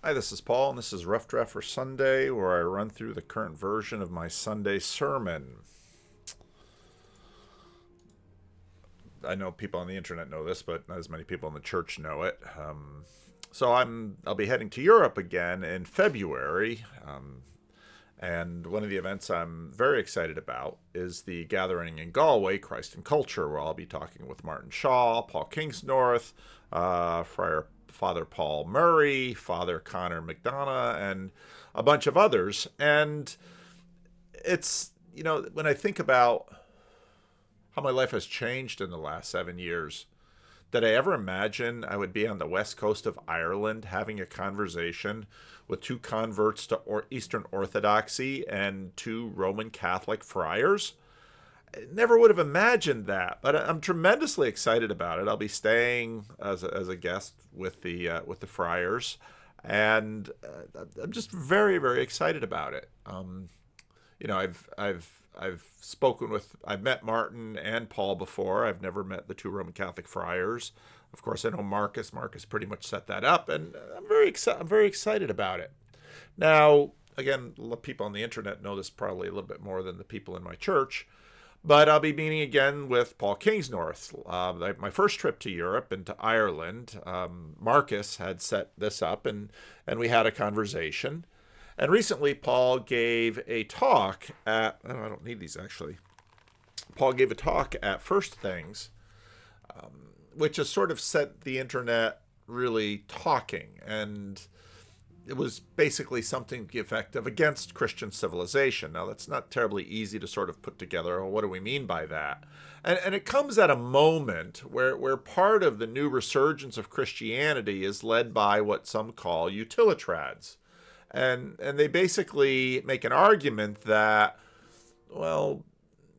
Hi, this is Paul, and this is Rough Draft for Sunday, where I run through the current version of my Sunday sermon. I know people on the internet know this, but not as many people in the church know it. I'll be heading to Europe again in February, and one of the events I'm very excited about is the gathering in Galway, Christ and Culture, where I'll be talking with Martin Shaw, Paul Kingsnorth, Friar Father Paul Murray, Father Connor McDonough, and a bunch of others. And when I think about how my life has changed in the last 7 years, did I ever imagine I would be on the west coast of Ireland having a conversation with two converts to Eastern Orthodoxy and two Roman Catholic friars? I never would have imagined that, but I'm tremendously excited about it. I'll be staying as a guest with the friars, and I'm just very very excited about it. I've met Martin and Paul before. I've never met the two Roman Catholic friars. Of course, I know Marcus. Marcus pretty much set that up, and I'm very excited about it. Now, again, people on the internet know this probably a little bit more than the people in my church. But I'll be meeting again with Paul Kingsnorth. My first trip to Europe and to Ireland, Marcus had set this up, and we had a conversation. And recently, Paul gave a talk at, oh, I don't need these actually. Paul gave a talk at First Things, which has sort of set the internet really talking. And it was basically something to the effect of against Christian civilization. Now, that's not terribly easy to sort of put together. Well, what do we mean by that? And it comes at a moment where part of the new resurgence of Christianity is led by what some call utilitrads. And they basically make an argument that, well,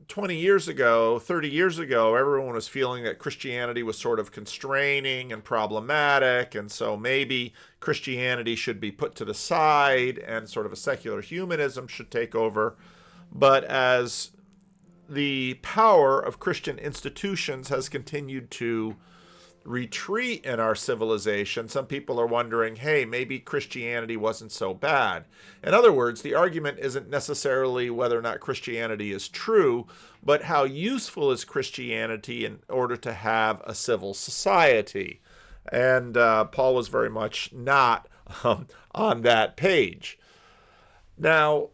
20 years ago, 30 years ago, everyone was feeling that Christianity was sort of constraining and problematic, and so maybe Christianity should be put to the side and sort of a secular humanism should take over. But as the power of Christian institutions has continued to retreat in our civilization, some people are wondering, hey, maybe Christianity wasn't so bad. In other words, the argument isn't necessarily whether or not Christianity is true, but how useful is Christianity in order to have a civil society. And Paul was very much not on that page. Now,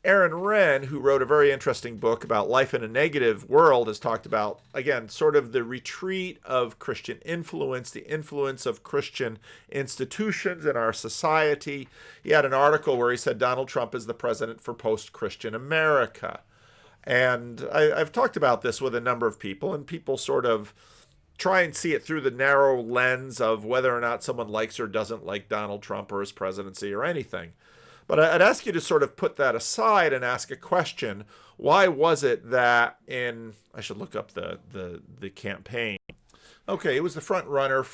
Aaron Renn, who wrote a very interesting book about life in a negative world, has talked about, again, sort of the retreat of Christian influence, the influence of Christian institutions in our society. He had an article where he said Donald Trump is the president for post-Christian America. And I've talked about this with a number of people, and people sort of try and see it through the narrow lens of whether or not someone likes or doesn't like Donald Trump or his presidency or anything. But I'd ask you to sort of put that aside and ask a question. Why was it that I should look up the campaign. Okay, it was the front runner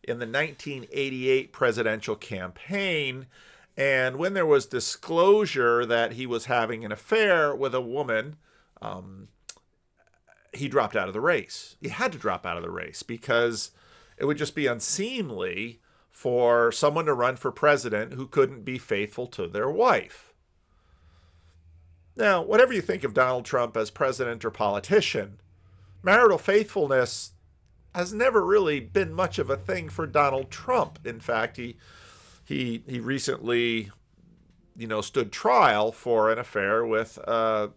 in the 1988 presidential campaign. And when there was disclosure that he was having an affair with a woman, he dropped out of the race. He had to drop out of the race because it would just be unseemly for someone to run for president who couldn't be faithful to their wife. Now, whatever you think of Donald Trump as president or politician, marital faithfulness has never really been much of a thing for Donald Trump. In fact, he recently, stood trial for an affair with a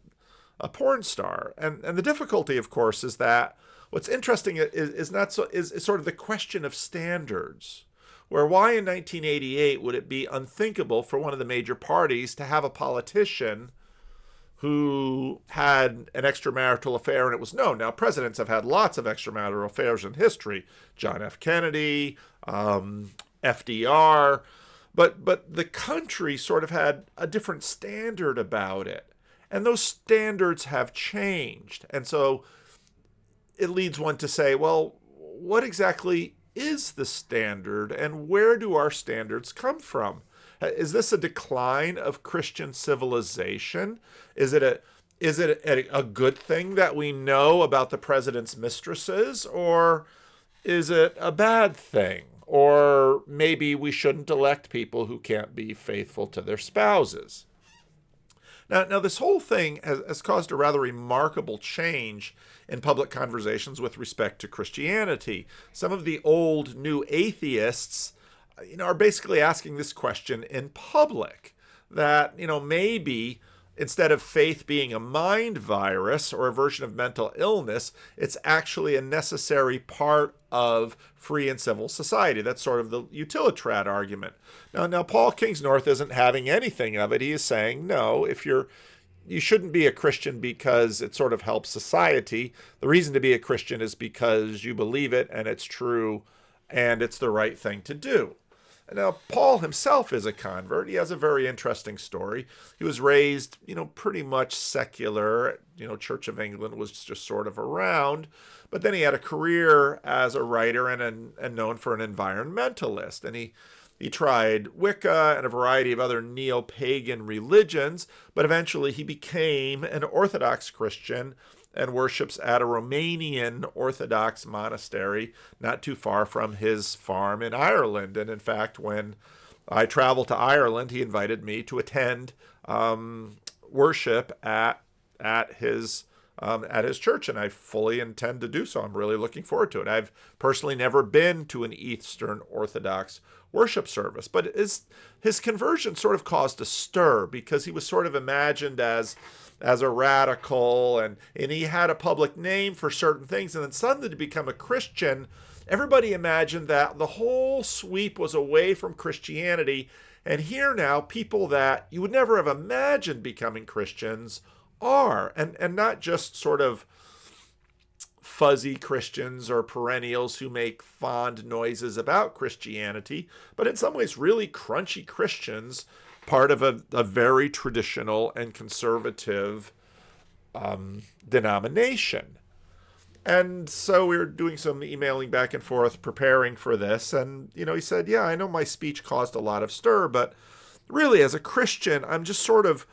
porn star. And the difficulty, of course, is that what's interesting is sort of the question of standards. Where why in 1988 would it be unthinkable for one of the major parties to have a politician who had an extramarital affair and it was known? Now, presidents have had lots of extramarital affairs in history. John F. Kennedy, FDR. But the country sort of had a different standard about it. And those standards have changed. And so it leads one to say, well, what exactly is the standard and where do our standards come from? Is this a decline of Christian civilization? Is it a good thing that we know about the president's mistresses, or is it a bad thing? or maybe we shouldn't elect people who can't be faithful to their spouses. Now this whole thing has caused a rather remarkable change in public conversations with respect to Christianity. Some of the old new atheists, are basically asking this question in public, that, maybe instead of faith being a mind virus or a version of mental illness, it's actually a necessary part of free and civil society. That's sort of the utilitarian argument. Now Paul Kingsnorth isn't having anything of it. He is saying, no, you shouldn't be a Christian because it sort of helps society. The reason to be a Christian is because you believe it and it's true and it's the right thing to do. Now, Paul himself is a convert. He has a very interesting story. He was raised, pretty much secular. Church of England was just sort of around. But then he had a career as a writer and known for an environmentalist. And he tried Wicca and a variety of other neo-pagan religions, but eventually he became an Orthodox Christian and worships at a Romanian Orthodox monastery not too far from his farm in Ireland. And in fact, when I traveled to Ireland, he invited me to attend worship at his church, and I fully intend to do so. I'm really looking forward to it. I've personally never been to an Eastern Orthodox worship service, but his conversion sort of caused a stir because he was sort of imagined as a radical, and he had a public name for certain things, and then suddenly to become a Christian, everybody imagined that the whole sweep was away from Christianity, and here now people that you would never have imagined becoming Christians are, and not just sort of fuzzy Christians or perennials who make fond noises about Christianity, but in some ways really crunchy Christians, part of a very traditional and conservative denomination. And so we were doing some emailing back and forth, preparing for this, and he said, yeah, I know my speech caused a lot of stir, but really as a Christian, I'm just sort of,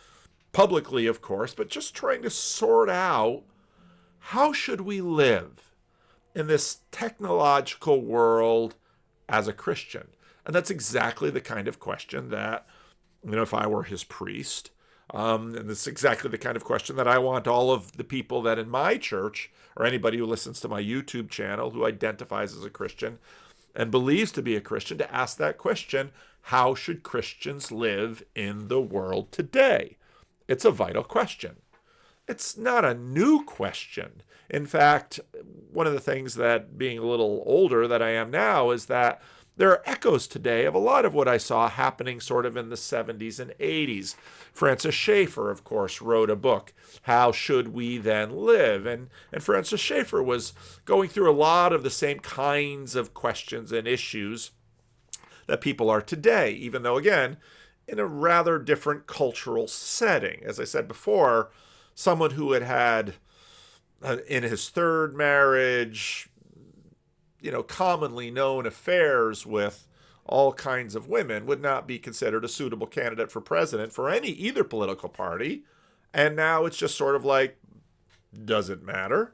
publicly of course, but just trying to sort out how should we live in this technological world as a Christian. And that's exactly the kind of question that, if I were his priest, and this is exactly the kind of question that I want all of the people that in my church, or anybody who listens to my YouTube channel who identifies as a Christian and believes to be a Christian, to ask that question: how should Christians live in the world today? It's a vital question. It's not a new question. In fact, one of the things that, being a little older that I am now, is that there are echoes today of a lot of what I saw happening sort of in the 70s and 80s. Francis Schaeffer, of course, wrote a book, How Should We Then Live? And Francis Schaeffer was going through a lot of the same kinds of questions and issues that people are today, even though, again, in a rather different cultural setting. As I said before, someone who had in his third marriage, commonly known affairs with all kinds of women would not be considered a suitable candidate for president for either political party. And now it's just sort of like, does it matter?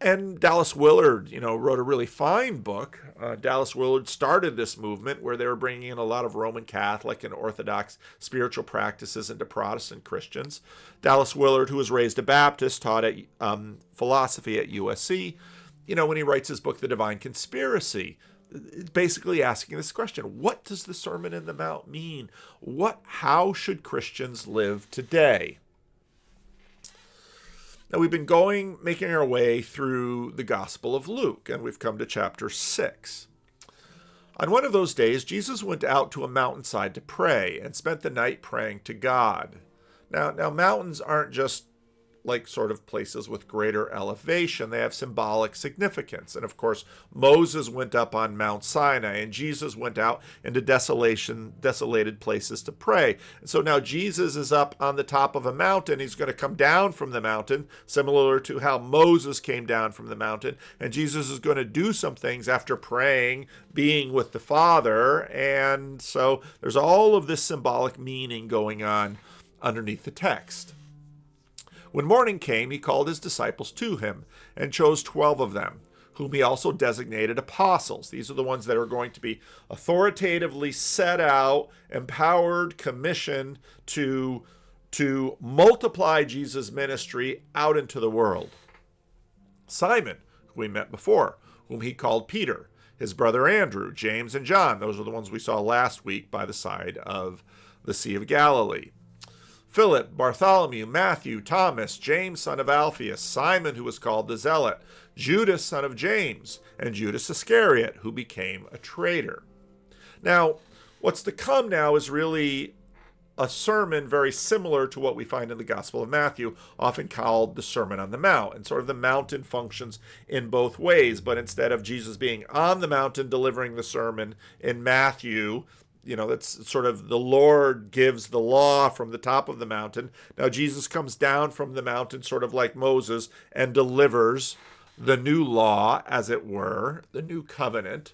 And Dallas Willard, wrote a really fine book. Dallas Willard started this movement where they were bringing in a lot of Roman Catholic and Orthodox spiritual practices into Protestant Christians. Dallas Willard, who was raised a Baptist, taught at philosophy at USC. When he writes his book, The Divine Conspiracy, basically asking this question: what does the Sermon on the Mount mean? How should Christians live today? Now, we've been making our way through the Gospel of Luke, and we've come to chapter 6. On one of those days, Jesus went out to a mountainside to pray and spent the night praying to God. Now mountains aren't just like sort of places with greater elevation. They have symbolic significance. And of course, Moses went up on Mount Sinai, and Jesus went out into desolated places to pray. And so now Jesus is up on the top of a mountain. He's going to come down from the mountain, similar to how Moses came down from the mountain. And Jesus is going to do some things after praying, being with the Father. And so there's all of this symbolic meaning going on underneath the text. When morning came, he called his disciples to him and chose 12 of them, whom he also designated apostles. These are the ones that are going to be authoritatively set out, empowered, commissioned to multiply Jesus' ministry out into the world. Simon, who we met before, whom he called Peter, his brother Andrew, James, and John. Those are the ones we saw last week by the side of the Sea of Galilee. Philip, Bartholomew, Matthew, Thomas, James, son of Alphaeus, Simon, who was called the Zealot, Judas, son of James, and Judas Iscariot, who became a traitor. Now, what's to come now is really a sermon very similar to what we find in the Gospel of Matthew, often called the Sermon on the Mount. And sort of the mountain functions in both ways, but instead of Jesus being on the mountain delivering the sermon in Matthew, that's sort of the Lord gives the law from the top of the mountain. Now Jesus comes down from the mountain, sort of like Moses, and delivers the new law, as it were, the new covenant.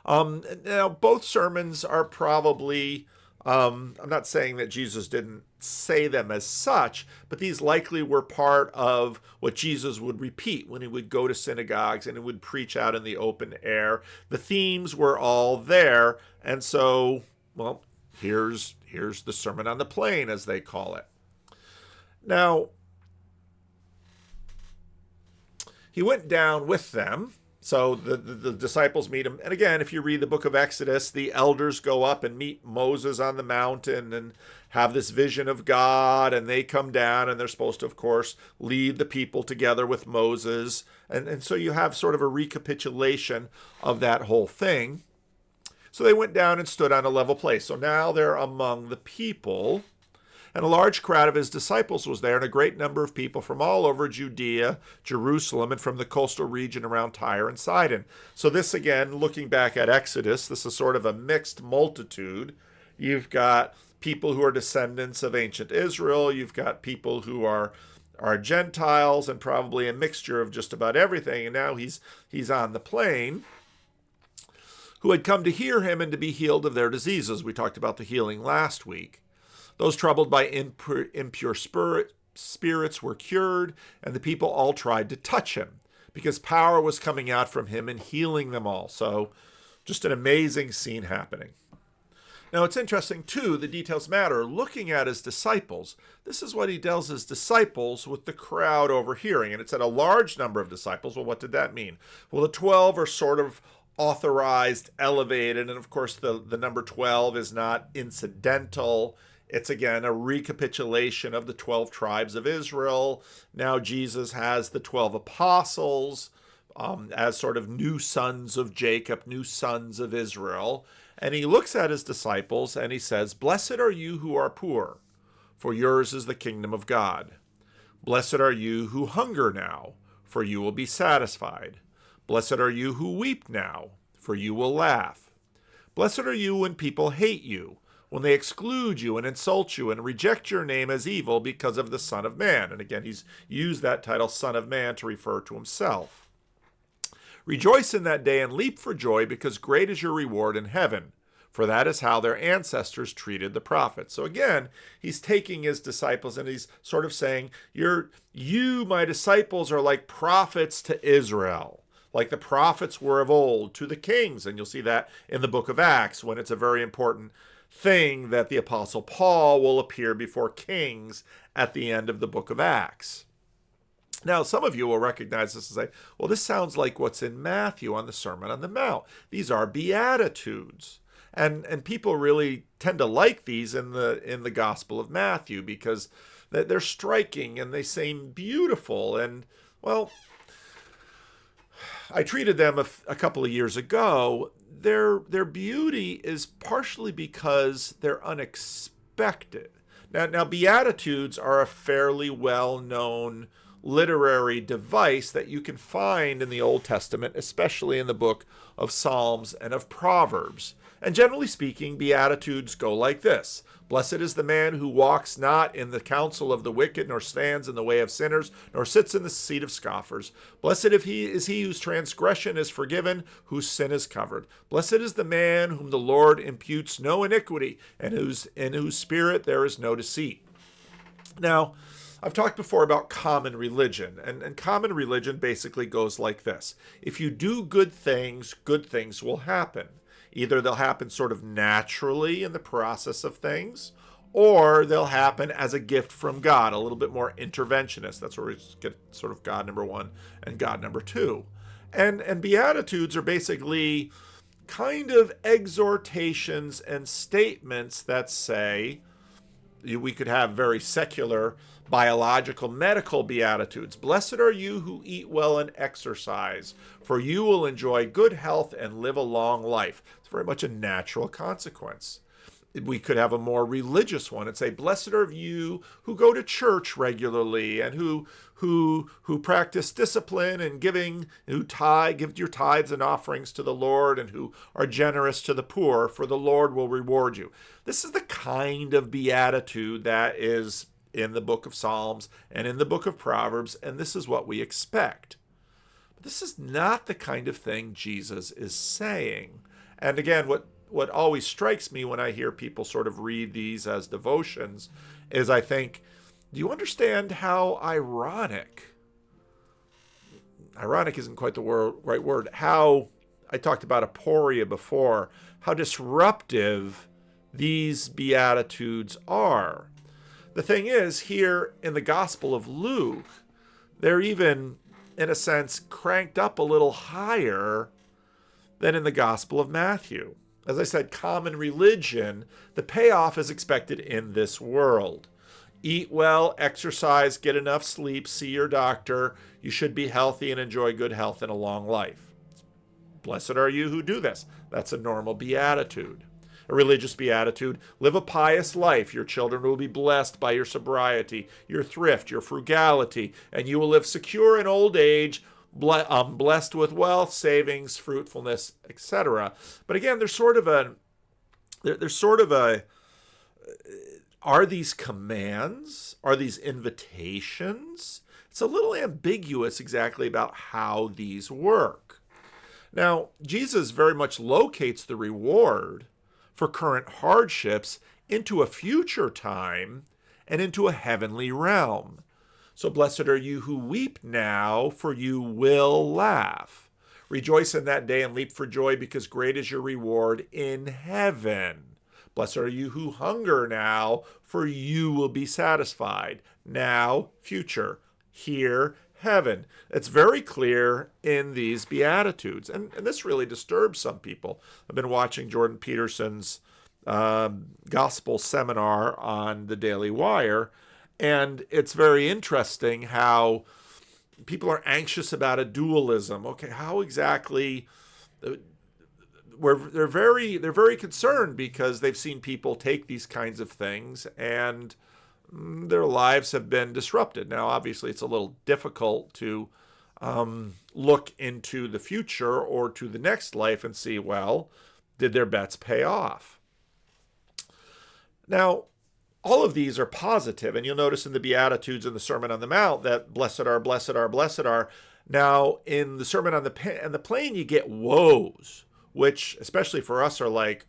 Now, both sermons are probably, I'm not saying that Jesus didn't say them as such, but these likely were part of what Jesus would repeat when he would go to synagogues and he would preach out in the open air. The themes were all there, and so, well, here's the Sermon on the Plain, as they call it. Now, he went down with them. So the disciples meet him. And again, if you read the book of Exodus, the elders go up and meet Moses on the mountain and have this vision of God. And they come down and they're supposed to, of course, lead the people together with Moses. And so you have sort of a recapitulation of that whole thing. So they went down and stood on a level place. So now they're among the people. And a large crowd of his disciples was there, and a great number of people from all over Judea, Jerusalem, and from the coastal region around Tyre and Sidon. So this, again, looking back at Exodus, this is sort of a mixed multitude. You've got people who are descendants of ancient Israel. You've got people who are Gentiles, and probably a mixture of just about everything. And now he's on the plain, who had come to hear him and to be healed of their diseases. We talked about the healing last week. Those troubled by impure spirits were cured, and the people all tried to touch him, because power was coming out from him and healing them all. So just an amazing scene happening. Now, it's interesting, too, the details matter. Looking at his disciples, this is what he tells his disciples with the crowd overhearing. And it said a large number of disciples. Well, what did that mean? Well, the 12 are sort of authorized, elevated, and of course the number 12 is not incidental. It's, again, a recapitulation of the 12 tribes of Israel. Now Jesus has the 12 apostles as sort of new sons of Jacob, new sons of Israel. And he looks at his disciples and he says, "Blessed are you who are poor, for yours is the kingdom of God. Blessed are you who hunger now, for you will be satisfied. Blessed are you who weep now, for you will laugh. Blessed are you when people hate you, when they exclude you and insult you and reject your name as evil because of the Son of Man." And again, he's used that title, Son of Man, to refer to himself. "Rejoice in that day and leap for joy, because great is your reward in heaven, for that is how their ancestors treated the prophets." So again, he's taking his disciples and he's sort of saying, you, my disciples, are like prophets to Israel, like the prophets were of old to the kings. And you'll see that in the book of Acts, when it's a very important thing that the Apostle Paul will appear before kings at the end of the book of Acts. Now, some of you will recognize this and say, well, this sounds like what's in Matthew on the Sermon on the Mount. These are Beatitudes. And people really tend to like these in the Gospel of Matthew because they're striking and they seem beautiful. And, well, I treated them a couple of years ago. Their beauty is partially because they're unexpected. Now, Beatitudes are a fairly well-known literary device that you can find in the Old Testament, especially in the book of Psalms and of Proverbs. And generally speaking, Beatitudes go like this: "Blessed is the man who walks not in the counsel of the wicked, nor stands in the way of sinners, nor sits in the seat of scoffers. Blessed is he whose transgression is forgiven, whose sin is covered. Blessed is the man whom the Lord imputes no iniquity, and in whose spirit there is no deceit." Now, I've talked before about common religion, and common religion basically goes like this. If you do good things will happen. Either they'll happen sort of naturally in the process of things, or they'll happen as a gift from God, a little bit more interventionist. That's where we get sort of God number one and God number two. And Beatitudes are basically kind of exhortations and statements that say, we could have very secular, biological, medical Beatitudes. Blessed are you who eat well and exercise, for you will enjoy good health and live a long life. It's very much a natural consequence. We could have a more religious one and say, blessed are you who go to church regularly and who practice discipline and giving, give your tithes and offerings to the Lord, and who are generous to the poor, for the Lord will reward you. This is the kind of beatitude that is in the book of Psalms and in the book of Proverbs, and this is what we expect. But this is not the kind of thing Jesus is saying. And again, what always strikes me when I hear people sort of read these as devotions is I think, do you understand how ironic isn't quite the right word, how, I talked about aporia before, how disruptive these Beatitudes are. The thing is, here in the Gospel of Luke, they're even, in a sense, cranked up a little higher than in the Gospel of Matthew. As I said, common religion, the payoff is expected in this world. Eat well, exercise, get enough sleep, see your doctor. You should be healthy and enjoy good health and a long life. Blessed are you who do this. That's a normal beatitude. A religious beatitude, live a pious life. Your children will be blessed by your sobriety, your thrift, your frugality, and you will live secure in old age, blessed with wealth, savings, fruitfulness, etc. But again, there's sort of a, are these commands? Are these invitations? It's a little ambiguous exactly about how these work. Now, Jesus very much locates the reward for current hardships into a future time and into a heavenly realm. So blessed are you who weep now, for you will laugh. Rejoice in that day and leap for joy, because great is your reward in heaven. Blessed are you who hunger now, for you will be satisfied. Now, future, here, heaven. It's very clear in these Beatitudes. And this really disturbs some people. I've been watching Jordan Peterson's gospel seminar on the Daily Wire, and it's very interesting how people are anxious about a dualism. Okay, how exactly? They're very concerned because they've seen people take these kinds of things and their lives have been disrupted. Now, obviously, it's a little difficult to look into the future or to the next life and see, well, did their bets pay off? Now, all of these are positive, and you'll notice in the Beatitudes and the Sermon on the Mount that blessed are, blessed are, blessed are. Now, in the Sermon on the Plain, you get woes, which, especially for us, are like,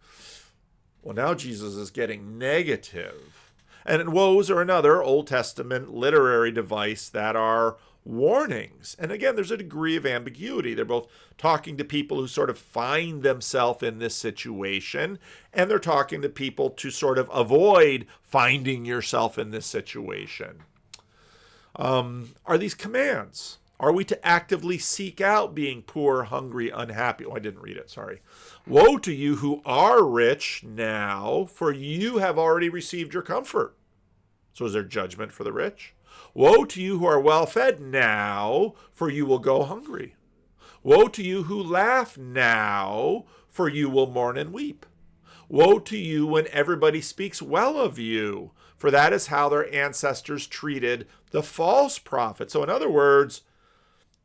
well, now Jesus is getting negative. And woes are another Old Testament literary device that are warnings. And again, there's a degree of ambiguity. They're both talking to people who sort of find themselves in this situation, and they're talking to people to sort of avoid finding yourself in this situation. Are these commands? Are we to actively seek out being poor, hungry, unhappy? Oh, I didn't read it, sorry. Woe to you who are rich now, for you have already received your comfort. So is there judgment for the rich? Woe to you who are well fed now, for you will go hungry. Woe to you who laugh now, for you will mourn and weep. Woe to you when everybody speaks well of you, for that is how their ancestors treated the false prophet. So in other words,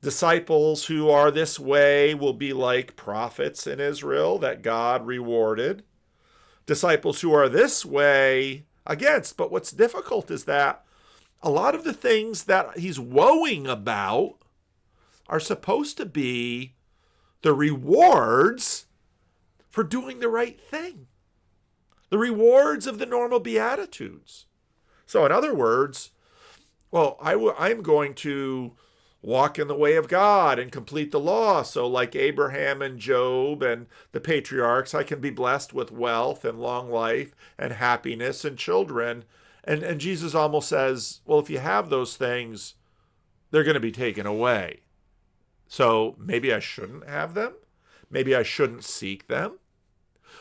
disciples who are this way will be like prophets in Israel that God rewarded. Disciples who are this way against. But what's difficult is that a lot of the things that he's woeing about are supposed to be the rewards for doing the right thing. The rewards of the normal Beatitudes. So in other words, Well, I'm going to walk in the way of God and complete the law. So, like Abraham and Job and the patriarchs, I can be blessed with wealth and long life and happiness and children. And Jesus almost says, well, if you have those things, they're going to be taken away. So maybe I shouldn't have them. Maybe I shouldn't seek them.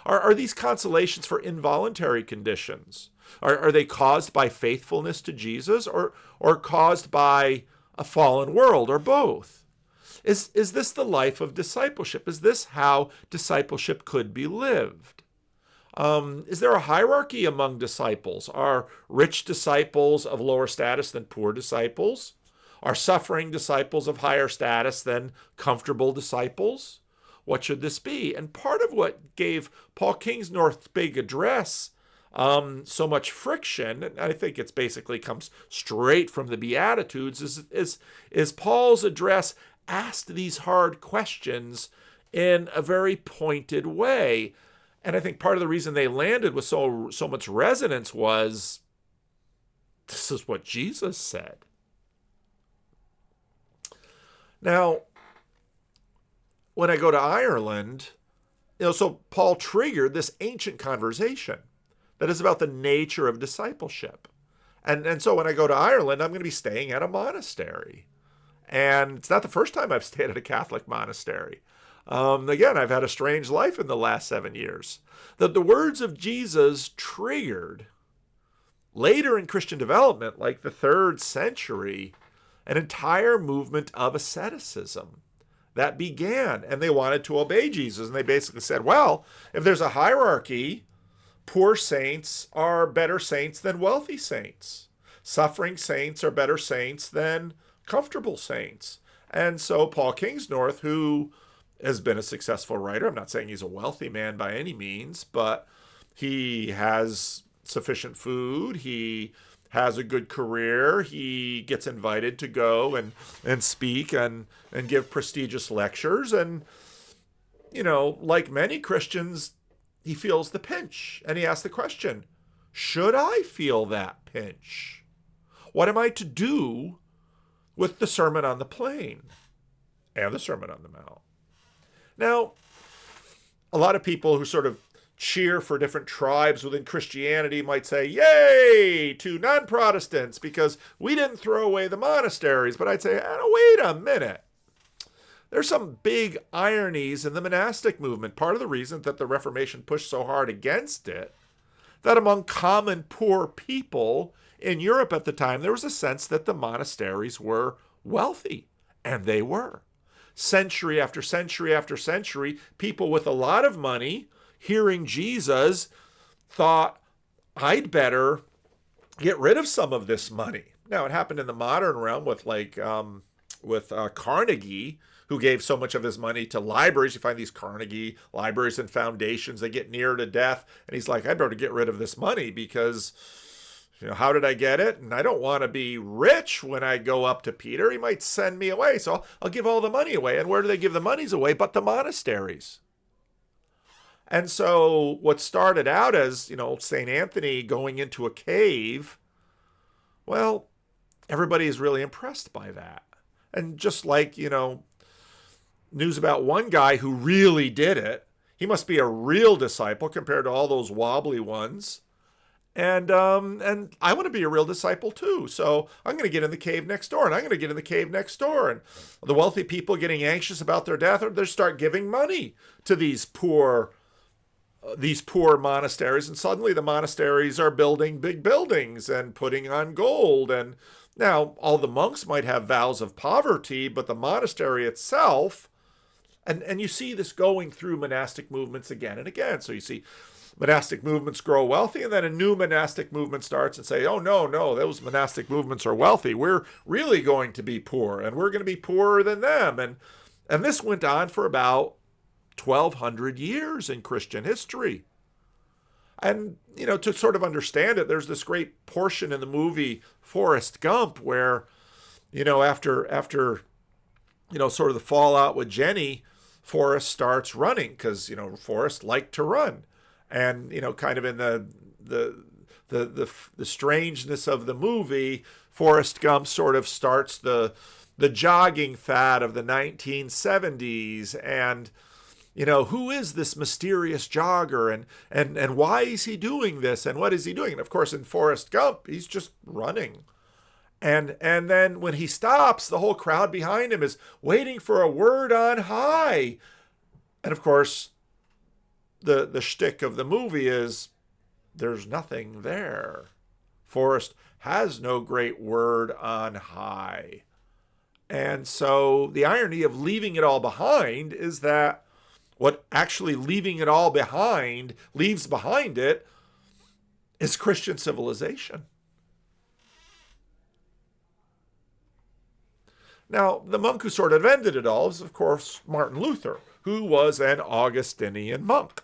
Are these consolations for involuntary conditions? Are they caused by faithfulness to Jesus or caused by a fallen world, or both? Is this the life of discipleship? Is this how discipleship could be lived? Is there a hierarchy among disciples? Are rich disciples of lower status than poor disciples? Are suffering disciples of higher status than comfortable disciples? What should this be? And part of what gave Paul Kingsnorth's big address so much friction, and I think it's basically comes straight from the Beatitudes, is Paul's address asked these hard questions in a very pointed way. And I think part of the reason they landed with so much resonance was this is what Jesus said. Now, when I go to Ireland, so Paul triggered this ancient conversation that is about the nature of discipleship. And so when I go to Ireland, I'm going to be staying at a monastery. And it's not the first time I've stayed at a Catholic monastery. Again, I've had a strange life in the last 7 years. The words of Jesus triggered, later in Christian development, like the 3rd century, an entire movement of asceticism that began. And they wanted to obey Jesus. And they basically said, well, if there's a hierarchy, poor saints are better saints than wealthy saints. Suffering saints are better saints than comfortable saints. And so Paul Kingsnorth, who has been a successful writer, I'm not saying he's a wealthy man by any means, but he has sufficient food, he has a good career, he gets invited to go and speak and give prestigious lectures. And, like many Christians, he feels the pinch, and he asks the question, should I feel that pinch? What am I to do with the Sermon on the Plain and the Sermon on the Mount? Now, a lot of people who sort of cheer for different tribes within Christianity might say, yay, to non-Protestants, because we didn't throw away the monasteries. But I'd say, wait a minute. There's some big ironies in the monastic movement. Part of the reason that the Reformation pushed so hard against it, that among common poor people in Europe at the time, there was a sense that the monasteries were wealthy, and they were. Century after century after century, people with a lot of money, hearing Jesus, thought, I'd better get rid of some of this money. Now, it happened in the modern realm with Carnegie, who gave so much of his money to libraries. You find these Carnegie libraries and foundations, they get near to death. And he's like, I better get rid of this money because, how did I get it? And I don't want to be rich when I go up to Peter. He might send me away. So I'll give all the money away. And where do they give the monies away? But the monasteries. And so what started out as, St. Anthony going into a cave, well, everybody is really impressed by that. And just like, news about one guy who really did it, he must be a real disciple compared to all those wobbly ones. And I want to be a real disciple too. So I'm going to get in the cave next door, and I'm going to get in the cave next door. And the wealthy people getting anxious about their death, or they start giving money to these poor monasteries, and suddenly the monasteries are building big buildings and putting on gold. And now all the monks might have vows of poverty, but the monastery itself, and you see this going through monastic movements again and again. So you see monastic movements grow wealthy, and then a new monastic movement starts and say, oh, no, those monastic movements are wealthy. We're really going to be poor, and we're going to be poorer than them. And this went on for about 1,200 years in Christian history. And, to sort of understand it, there's this great portion in the movie Forrest Gump where, after sort of the fallout with Jenny, Forrest starts running because, Forrest liked to run. And, kind of in the the strangeness of the movie, Forrest Gump sort of starts the jogging fad of the 1970s. And, who is this mysterious jogger, and why is he doing this, and what is he doing? And of course, in Forrest Gump, he's just running. And then when he stops, the whole crowd behind him is waiting for a word on high. And of course, the shtick of the movie is there's nothing there. Forrest has no great word on high. And so the irony of leaving it all behind is that what actually leaving it all behind leaves behind it is Christian civilization. Now, the monk who sort of ended it all is, of course, Martin Luther, who was an Augustinian monk.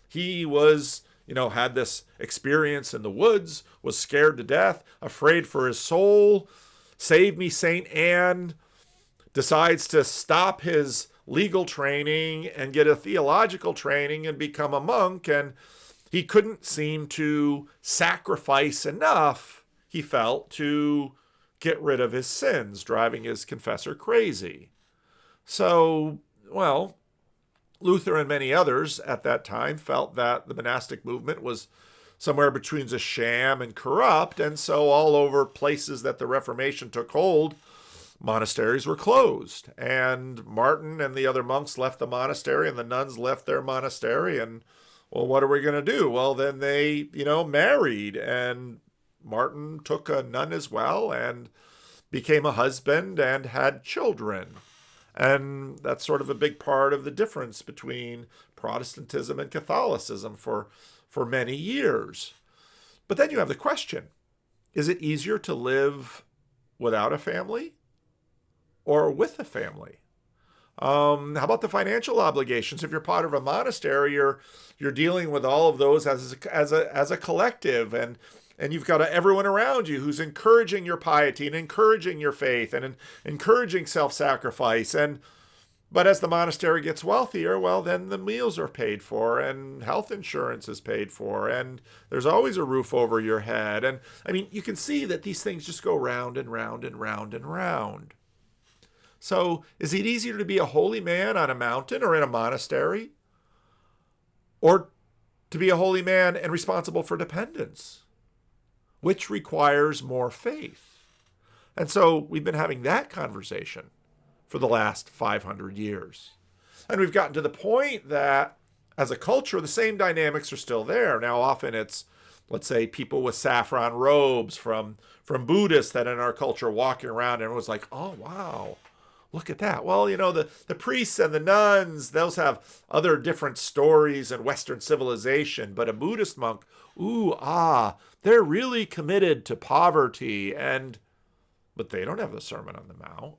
He was, had this experience in the woods, was scared to death, afraid for his soul. Save me, St. Anne, decides to stop his legal training and get a theological training and become a monk. And he couldn't seem to sacrifice enough, he felt, to get rid of his sins, driving his confessor crazy. So, Luther and many others at that time felt that the monastic movement was somewhere between a sham and corrupt, and so all over places that the Reformation took hold, monasteries were closed. And Martin and the other monks left the monastery, and the nuns left their monastery, and, what are we going to do? Well, then they, married, and Martin took a nun as well and became a husband and had children. And that's sort of a big part of the difference between Protestantism and Catholicism for many years. But then you have the question, is it easier to live without a family or with a family? How about the financial obligations? If you're part of a monastery, you're dealing with all of those as a collective, and you've got everyone around you who's encouraging your piety and encouraging your faith and encouraging self-sacrifice. But as the monastery gets wealthier, then the meals are paid for and health insurance is paid for and there's always a roof over your head. And you can see that these things just go round and round and round and round. So is it easier to be a holy man on a mountain or in a monastery? Or to be a holy man and responsible for dependence? Which requires more faith? And so we've been having that conversation for the last 500 years. And we've gotten to the point that as a culture, the same dynamics are still there. Now, often it's, let's say, people with saffron robes from Buddhists that in our culture walking around and everyone's like, oh, wow, look at that. Well, the priests and the nuns, those have other different stories in Western civilization. But a Buddhist monk, they're really committed to poverty, but they don't have the Sermon on the Mount.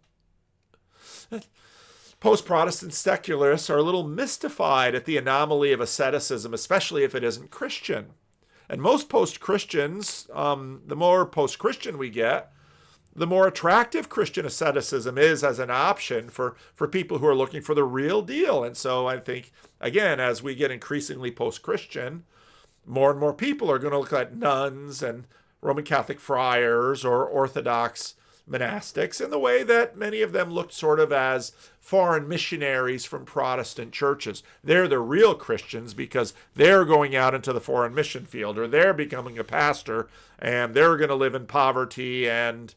Post-Protestant secularists are a little mystified at the anomaly of asceticism, especially if it isn't Christian. And most post-Christians, the more post-Christian we get, the more attractive Christian asceticism is as an option for people who are looking for the real deal. And so I think, again, as we get increasingly post-Christian, more and more people are going to look at nuns and Roman Catholic friars or Orthodox monastics in the way that many of them looked sort of as foreign missionaries from Protestant churches. They're the real Christians because they're going out into the foreign mission field, or they're becoming a pastor and they're going to live in poverty. And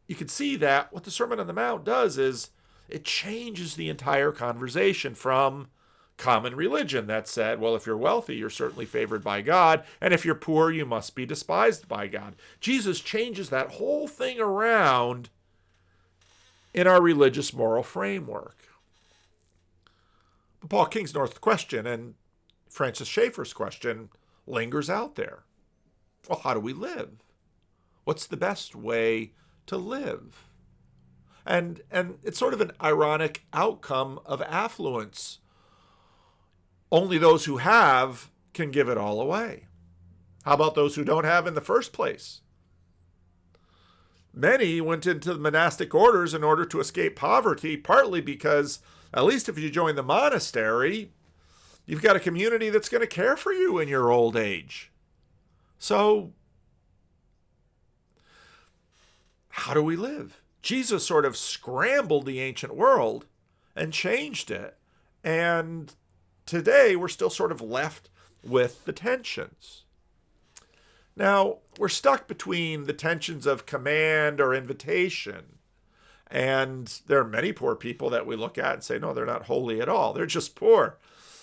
you can see that what the Sermon on the Mount does is it changes the entire conversation from common religion that said, well, if you're wealthy, you're certainly favored by God, and if you're poor, you must be despised by God. Jesus changes that whole thing around in our religious moral framework. But Paul Kingsnorth's question and Francis Schaeffer's question lingers out there. Well, how do we live? What's the best way to live? And it's sort of an ironic outcome of affluence. Only those who have can give it all away. How about those who don't have in the first place? Many went into the monastic orders in order to escape poverty, partly because, at least if you join the monastery, you've got a community that's going to care for you in your old age. So, how do we live? Jesus sort of scrambled the ancient world and changed it. And today we're still sort of left with the tensions. Now, we're stuck between the tensions of command or invitation. And there are many poor people that we look at and say, no, they're not holy at all. They're just poor.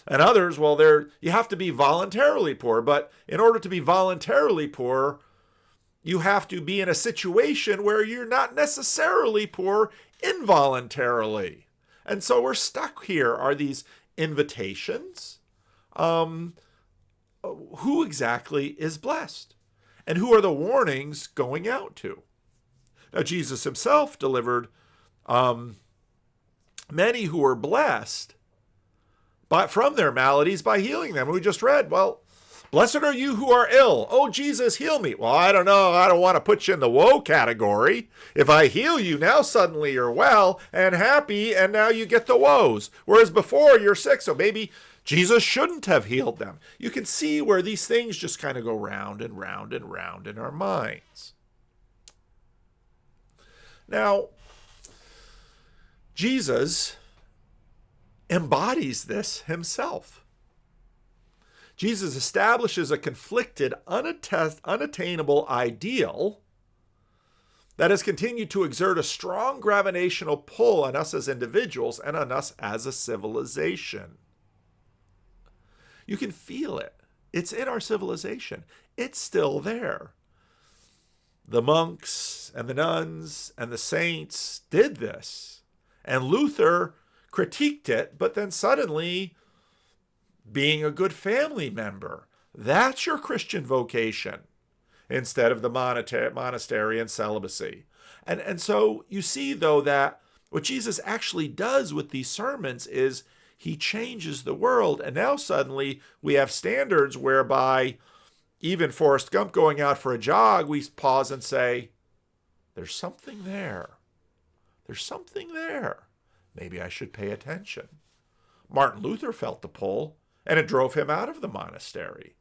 And others, well, you have to be voluntarily poor. But in order to be voluntarily poor, you have to be in a situation where you're not necessarily poor involuntarily. And so we're stuck here. Are these invitations? Who exactly is blessed? And who are the warnings going out to? Now, Jesus himself delivered many who were blessed from their maladies by healing them. We just read, well, blessed are you who are ill. Oh, Jesus, heal me. Well, I don't know. I don't want to put you in the woe category. If I heal you, now suddenly you're well and happy, and now you get the woes. Whereas before you're sick, so maybe Jesus shouldn't have healed them. You can see where these things just kind of go round and round and round in our minds. Now, Jesus embodies this himself. Jesus establishes a conflicted, unattainable ideal that has continued to exert a strong gravitational pull on us as individuals and on us as a civilization. You can feel it. It's in our civilization. It's still there. The monks and the nuns and the saints did this. And Luther critiqued it, but then suddenly being a good family member, that's your Christian vocation instead of the monastery and celibacy. And so you see, though, that what Jesus actually does with these sermons is he changes the world. And now suddenly we have standards whereby even Forrest Gump going out for a jog, we pause and say, there's something there. There's something there. Maybe I should pay attention. Martin Luther felt the pull, and it drove him out of the monastery.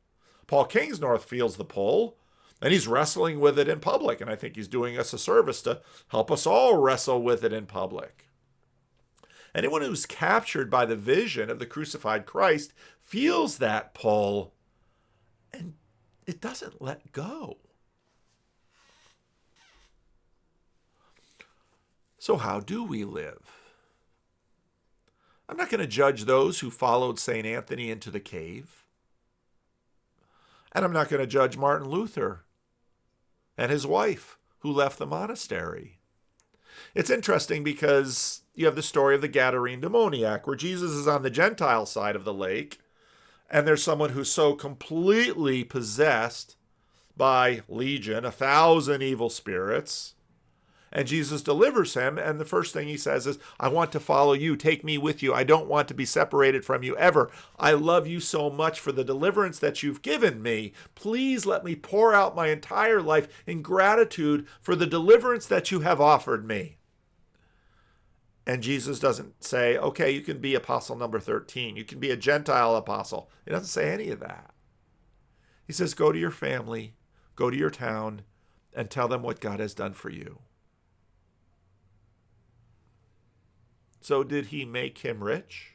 Paul Kingsnorth feels the pull, and he's wrestling with it in public. And I think he's doing us a service to help us all wrestle with it in public. Anyone who's captured by the vision of the crucified Christ feels that pull, and it doesn't let go. So how do we live? I'm not going to judge those who followed St. Anthony into the cave. And I'm not going to judge Martin Luther and his wife who left the monastery. It's interesting because you have the story of the Gadarene demoniac where Jesus is on the Gentile side of the lake, and there's someone who's so completely possessed by legion, 1,000 evil spirits, and Jesus delivers him, and the first thing he says is, I want to follow you. Take me with you. I don't want to be separated from you ever. I love you so much for the deliverance that you've given me. Please let me pour out my entire life in gratitude for the deliverance that you have offered me. And Jesus doesn't say, okay, you can be apostle number 13. You can be a Gentile apostle. He doesn't say any of that. He says, go to your family, go to your town, and tell them what God has done for you. So did he make him rich?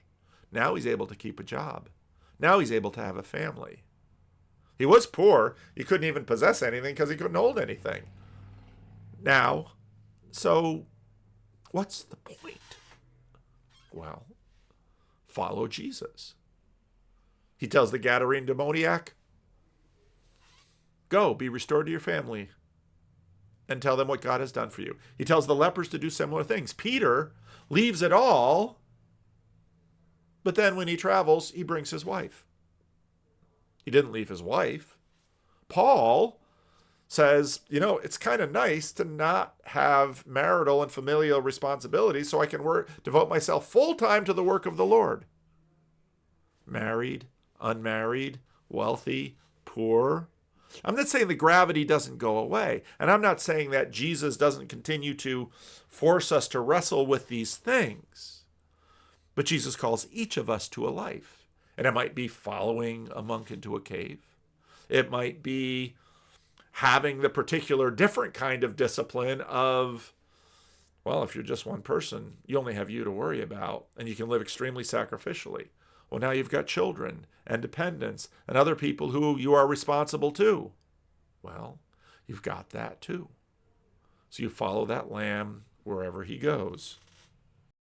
Now he's able to keep a job. Now he's able to have a family. He was poor. He couldn't even possess anything because he couldn't hold anything. Now, so what's the point? Well, follow Jesus. He tells the Gadarene demoniac, go, be restored to your family, and tell them what God has done for you. He tells the lepers to do similar things. Peter leaves it all, but then when he travels, he brings his wife. He didn't leave his wife. Paul says, it's kind of nice to not have marital and familial responsibilities so I can devote myself full-time to the work of the Lord. Married, unmarried, wealthy, poor. I'm not saying the gravity doesn't go away, and I'm not saying that Jesus doesn't continue to force us to wrestle with these things. But Jesus calls each of us to a life, and it might be following a monk into a cave. It might be having the particular different kind of discipline of, well, if you're just one person, you only have you to worry about, and you can live extremely sacrificially. Well, now you've got children and dependents and other people who you are responsible to. Well, you've got that too. So you follow that lamb wherever he goes.